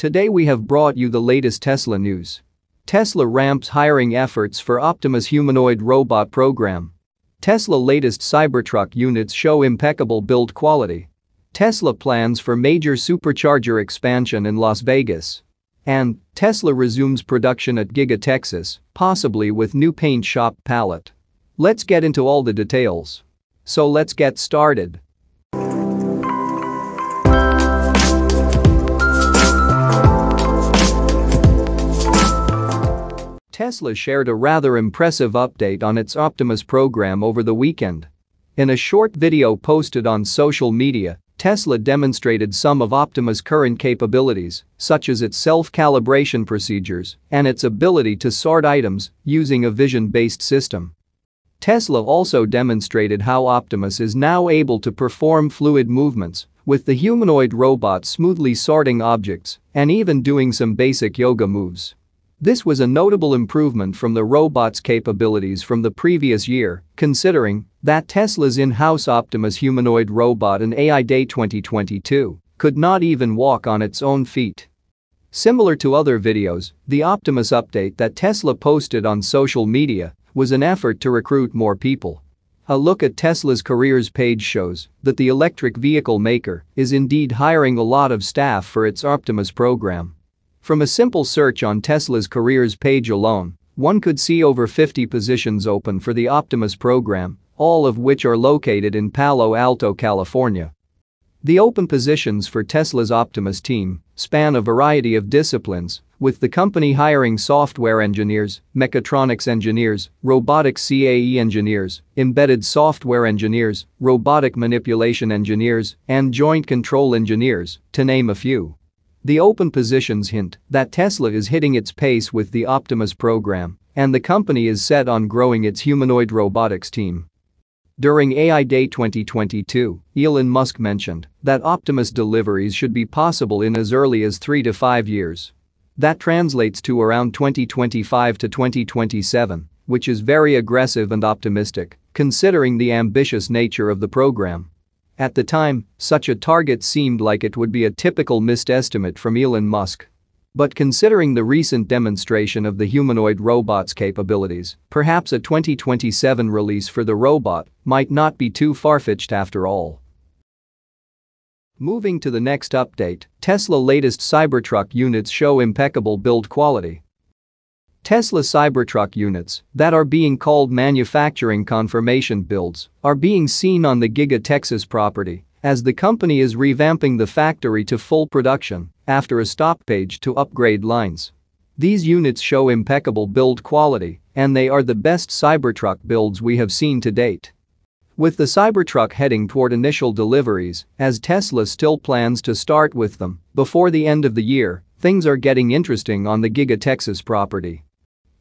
Today we have brought you the latest Tesla news. Tesla ramps hiring efforts for Optimus humanoid robot program. Tesla latest Cybertruck units show impeccable build quality. Tesla plans for major Supercharger expansion in Las Vegas. And Tesla resumes production at Giga Texas, possibly with new paint shop palette. Let's get into all the details. So let's get started. Tesla shared a rather impressive update on its Optimus program over the weekend. In a short video posted on social media, Tesla demonstrated some of Optimus' current capabilities, such as its self-calibration procedures and its ability to sort items using a vision-based system. Tesla also demonstrated how Optimus is now able to perform fluid movements, with the humanoid robot smoothly sorting objects and even doing some basic yoga moves. This was a notable improvement from the robot's capabilities from the previous year, considering that Tesla's in-house Optimus humanoid robot in AI Day 2022 could not even walk on its own feet. Similar to other videos, the Optimus update that Tesla posted on social media was an effort to recruit more people. A look at Tesla's careers page shows that the electric vehicle maker is indeed hiring a lot of staff for its Optimus program. From a simple search on Tesla's careers page alone, one could see over 50 positions open for the Optimus program, all of which are located in Palo Alto, California. The open positions for Tesla's Optimus team span a variety of disciplines, with the company hiring software engineers, mechatronics engineers, robotics CAE engineers, embedded software engineers, robotic manipulation engineers, and joint control engineers, to name a few. The open positions hint that Tesla is hitting its pace with the Optimus program, and the company is set on growing its humanoid robotics team. During AI Day 2022, Elon Musk mentioned that Optimus deliveries should be possible in as early as 3 to 5 years. That translates to around 2025 to 2027, which is very aggressive and optimistic, considering the ambitious nature of the program. At the time, such a target seemed like it would be a typical missed estimate from Elon Musk. But considering the recent demonstration of the humanoid robot's capabilities, perhaps a 2027 release for the robot might not be too far-fetched after all. Moving to the next update, Tesla latest Cybertruck units show impeccable build quality. Tesla Cybertruck units that are being called manufacturing confirmation builds are being seen on the Giga Texas property as the company is revamping the factory to full production after a stoppage to upgrade lines. These units show impeccable build quality, and they are the best Cybertruck builds we have seen to date. With the Cybertruck heading toward initial deliveries, as Tesla still plans to start with them before the end of the year, things are getting interesting on the Giga Texas property.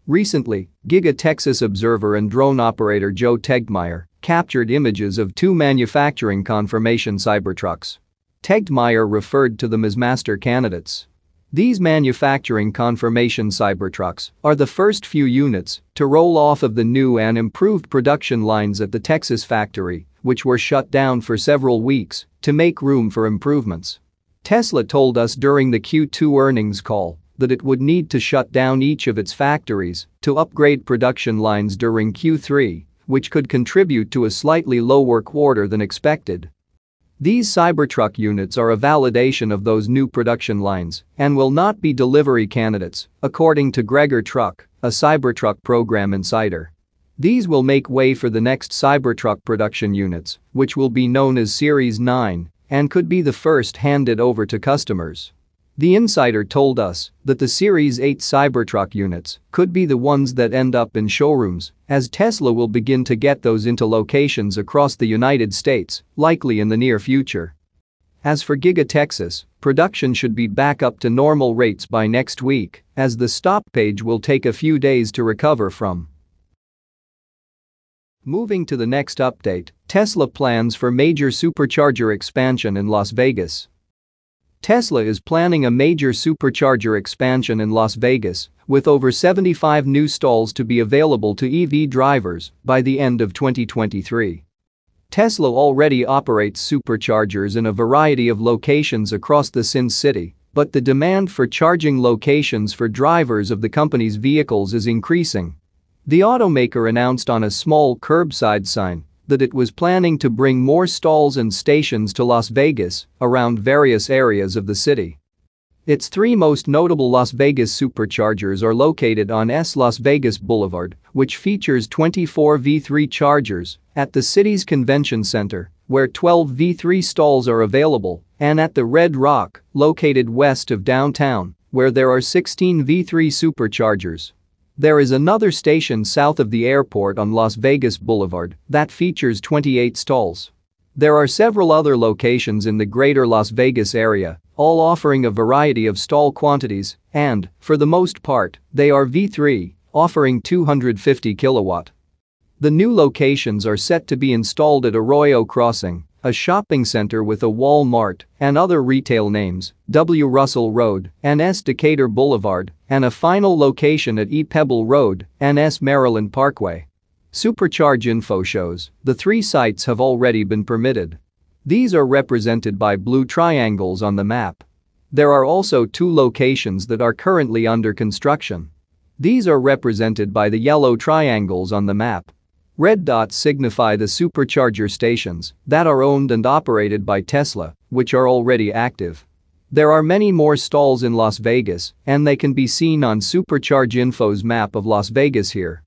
Recently, Giga Texas observer and drone operator Joe Tegtmeyer captured images of 2 manufacturing confirmation Cybertrucks. Tegtmeyer referred to them as master candidates. These manufacturing confirmation Cybertrucks are the first few units to roll off of the new and improved production lines at the Texas factory, which were shut down for several weeks to make room for improvements. Tesla told us during the Q2 earnings call that it would need to shut down each of its factories to upgrade production lines during Q3, which could contribute to a slightly lower quarter than expected. These Cybertruck units are a validation of those new production lines and will not be delivery candidates, according to Gregor Truck, a Cybertruck program insider. These will make way for the next Cybertruck production units, which will be known as Series 9 and could be the first handed over to customers. The insider told us that the Series 8 Cybertruck units could be the ones that end up in showrooms, as Tesla will begin to get those into locations across the United States, likely in the near future. As for Giga Texas, production should be back up to normal rates by next week, as the stoppage will take a few days to recover from. Moving to the next update, Tesla plans for major Supercharger expansion in Las Vegas. Tesla is planning a major Supercharger expansion in Las Vegas, with over 75 new stalls to be available to EV drivers by the end of 2023. Tesla already operates Superchargers in a variety of locations across the Sin City, but the demand for charging locations for drivers of the company's vehicles is increasing. The automaker announced on a small curbside sign that it was planning to bring more stalls and stations to Las Vegas around various areas of the city. Its three most notable Las Vegas Superchargers are located on Las Vegas Boulevard, which features 24 V3 chargers, at the city's convention center, where 12 V3 stalls are available, and at the Red Rock, located west of downtown, where there are 16 V3 superchargers. There is another station south of the airport on Las Vegas Boulevard that features 28 stalls. There are several other locations in the greater Las Vegas area, all offering a variety of stall quantities, and, for the most part, they are V3, offering 250 kilowatt. The new locations are set to be installed at Arroyo Crossing, a shopping center with a Walmart and other retail names, W. Russell Road and S. Decatur Boulevard, and a final location at E. Pebble Road and S. Maryland Parkway. Supercharge info shows the three sites have already been permitted. These are represented by blue triangles on the map. There are also two locations that are currently under construction. These are represented by the yellow triangles on the map. Red dots signify the supercharger stations that are owned and operated by Tesla, which are already active. There are many more stalls in Las Vegas, and they can be seen on Supercharge Info's map of Las Vegas here.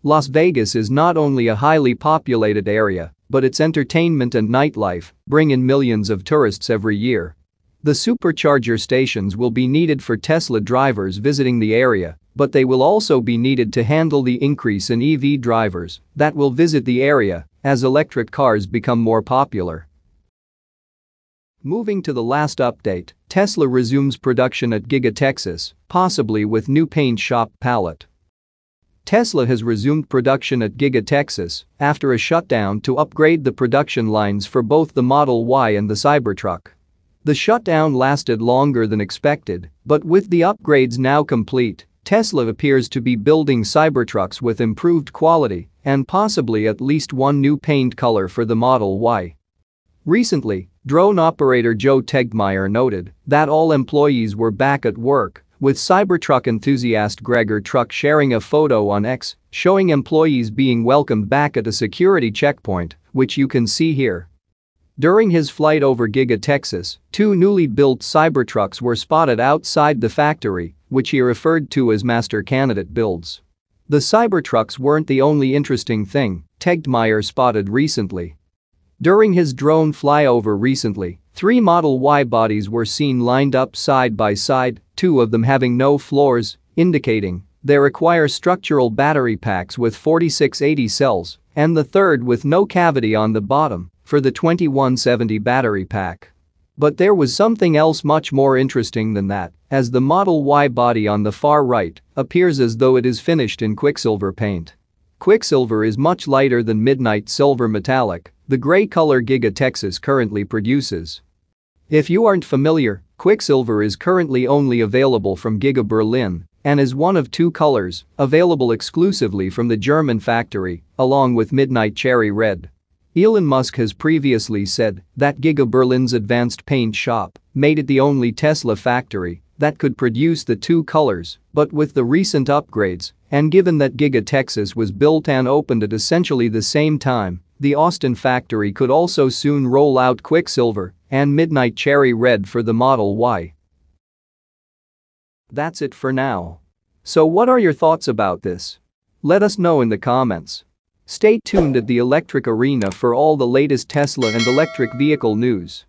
Las Vegas is not only a highly populated area, but its entertainment and nightlife bring in millions of tourists every year. The supercharger stations will be needed for Tesla drivers visiting the area, but they will also be needed to handle the increase in EV drivers that will visit the area as electric cars become more popular. Moving to the last update, Tesla resumes production at Giga Texas, possibly with new paint shop palette. Tesla has resumed production at Giga Texas after a shutdown to upgrade the production lines for both the Model Y and the Cybertruck. The shutdown lasted longer than expected, but with the upgrades now complete, Tesla appears to be building Cybertrucks with improved quality and possibly at least one new paint color for the Model Y. Recently, drone operator Joe Tegmeyer noted that all employees were back at work, with Cybertruck enthusiast Gregor Truck sharing a photo on X showing employees being welcomed back at a security checkpoint, which you can see here. During his flight over Giga Texas, two newly built Cybertrucks were spotted outside the factory, which he referred to as master candidate builds. The Cybertrucks weren't the only interesting thing Tegmeyer spotted recently. During his drone flyover recently, 3 Model Y bodies were seen lined up side by side, 2 of them having no floors, indicating they require structural battery packs with 4680 cells, and the third with no cavity on the bottom for the 2170 battery pack. But there was something else much more interesting than that, as the Model Y body on the far right appears as though it is finished in Quicksilver paint. Quicksilver is much lighter than Midnight Silver Metallic, the gray color Giga Texas currently produces. If you aren't familiar, Quicksilver is currently only available from Giga Berlin and is one of 2 colors available exclusively from the German factory, along with Midnight Cherry Red. Elon Musk has previously said that Giga Berlin's advanced paint shop made it the only Tesla factory that could produce the 2 colors, but with the recent upgrades, and given that Giga Texas was built and opened at essentially the same time, the Austin factory could also soon roll out Quicksilver and Midnight Cherry Red for the Model Y. That's it for now. So what are your thoughts about this? Let us know in the comments. Stay tuned at the Electric Arena for all the latest Tesla and electric vehicle news.